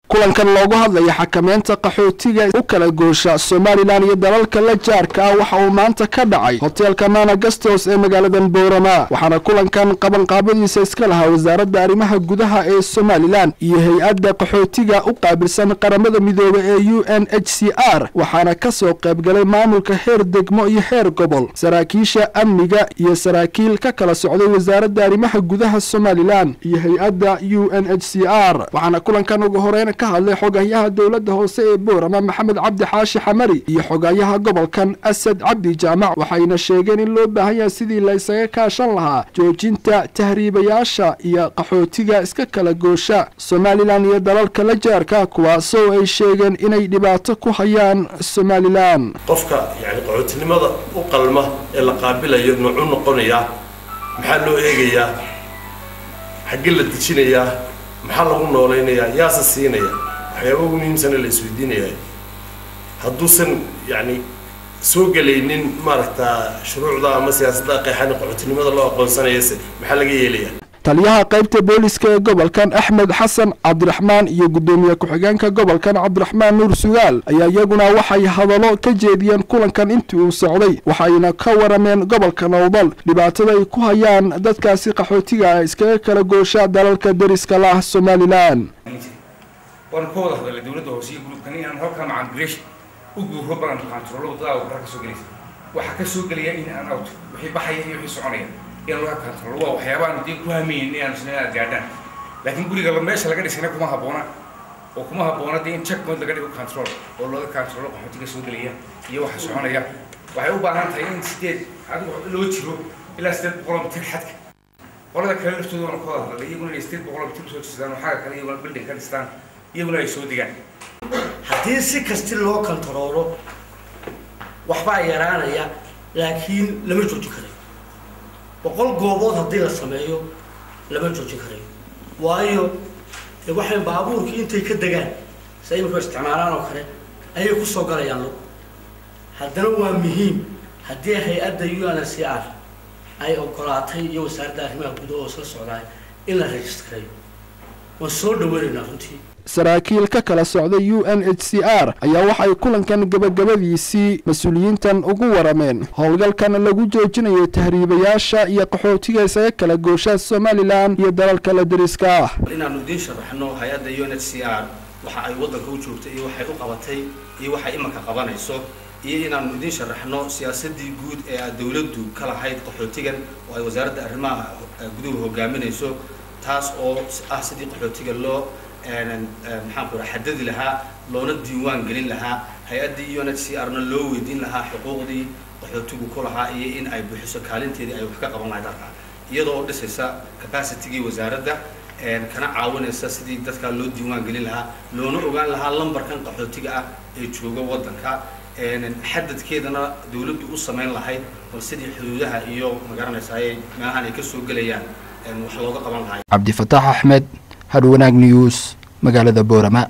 kulankan loogu hadlaya xakameynta qaxootiga u kala goosha Somaliland iyo dalalka la jaarka ah waxa uu maanta ka dhacay hotelka Mana Gastos ee magaalada Boorama waxaana kulankan qaban qaabadiisa iska lahaa wasaaradda arrimaha gudaha ee Somaliland iyo hay'adda qaxootiga u qaabilsan qaramada midoobay ee UNHCR waxaana ka soo qayb galay maamulka heer degmo iyo heer gobol saraakiisha amniga iyo saraakiil ka kala socday wasaaradda arrimaha gudaha Somaliland iyo hay'adda UNHCR waxaana kulankan ugu horeyn ka hadlay xogayaha dawladda hoose ee Boorama Maxamed Cabdi Xaashi Xamari iyo xogayaha gobolkan Asad Cabdi Jaamac waxayna sheegeen in loo baahan yahay sidii la isaga kaashan lahaa joojinta tahriibayaasha iyo qaxootiga iska kala goosha Somaliland iyo dalalka la jaarka kuwaasoo ay sheegeen inay dhibaato ku hayaan Somaliland qofka yani qaxootinimada u qalma ee la qaabilayo nooc noqonaya maxaa loo eegayaa xagga la dejinayaa maxaa lagu nooleynaya yaasa siinaya waxyaabo muhiimsan la isweydiinaya hadduusan yani soo galaynin maaragta shuruucda ama siyaasadda qeexan qaxootinimada loo aqoonsanayo maxaa laga yeelaya taliyaha qaybta booliska ee gobolkan Axmed Xasan Cabdiraxmaan iyo gudoomiye ku-xigeenka gobolkan Cabdiraxmaan Nuur Sugaal ayaa iyaguna waxay hadalo ka jeediyeen kulankan intii uu socday waxayna ka warameen gobolka Nowdal dhibaatada ay ku hayaan dadkaasi qaxootiga iskaga kala goosha dalalka dariska la Somaliland warkooda hadalay dawladda hoose iyo gudubkan in aan halka macaan Greece u guuro baran control wadada oo ka soo galaysa waxa ka soo galaya in aan out wixii baxaya iyo wixii soconaya in loo control waa waxyaabaha dib ku hameeyeen in aan isla gaadhaan laakiin guriga la meesha laga dhisay kuma haboona in checkpoint laga dhigo control oo loo control qaxootiga soo galaya iyo waxa soconaya waxay u baahan tahay in sideed adigu loo jiro ilaa 800 mitir xadka qolada kale laftooda oo ku hadla iyaguna 800 mitir soo jeedaan waxa kale iyaguna building ka dhistaan iyaguna ay soo digaan haddii si kasta loo kontaroolo waxba yaraanaya laakiin lama joojin karo boqol goobood haddii la sameeyo lama joojin karo waayo waxay baabuurkii intay ka degaan say markay isticmaalaan oo kale ayay ku soo galayaan haddana waa muhiim haddii hay'adda UNHCR ay ogolaatay iyo wasaaradda arrimaha gudaha oo soo socday in la registereeyo waa soo dhaweynaa runtii saraakiil ka kala socday UNHCR ayaa waxay kulankan gabagabadiisii mas'uuliyiintan ugu warameen howlgalkan lagu joojinayo tahriibayaasha iyo qaxootiga isaga kala goosha Somaliland iyo dalalka la dariska ah inaanu diin sharaxno hay'adda UNHCR waxa ay wadanka u joogtay iyo waxay u qabatay iyo waxa imanka qabanayso iyo inaanu diin sharaxno siyaasadii guud ee dawladdu kala hayd qaxootigan oo ay wasaaradda arrimaha gudaha hogaaminayso taas oo ah sidii qaxootiga loo maxaan ku xadadi lahaa loona diiwaan gelin lahaa hay'adii UNHCR-na loo weydiin lahaa xuquuqdii qaxootigu ku lahaa iyo in ay bixiso kaalinteedii ay wax ka qaban lahayd halka iyadoo dhisaysa capacity-gii wasaaradda kana caawinaysa sidii dadka loo diiwaan gelin lahaa loona ogaan lahaa lambarkan qaxootiga ah ee jooga wadanka xadadkeedana dawladdu u sameyn lahayd bal sidii xuduudaha iyo magaranaysaa meelahan ay ka soo galayaan wax looga qaban lahaa Cabdi Fataax Axmed Hadwanaag News magaalada Boorama.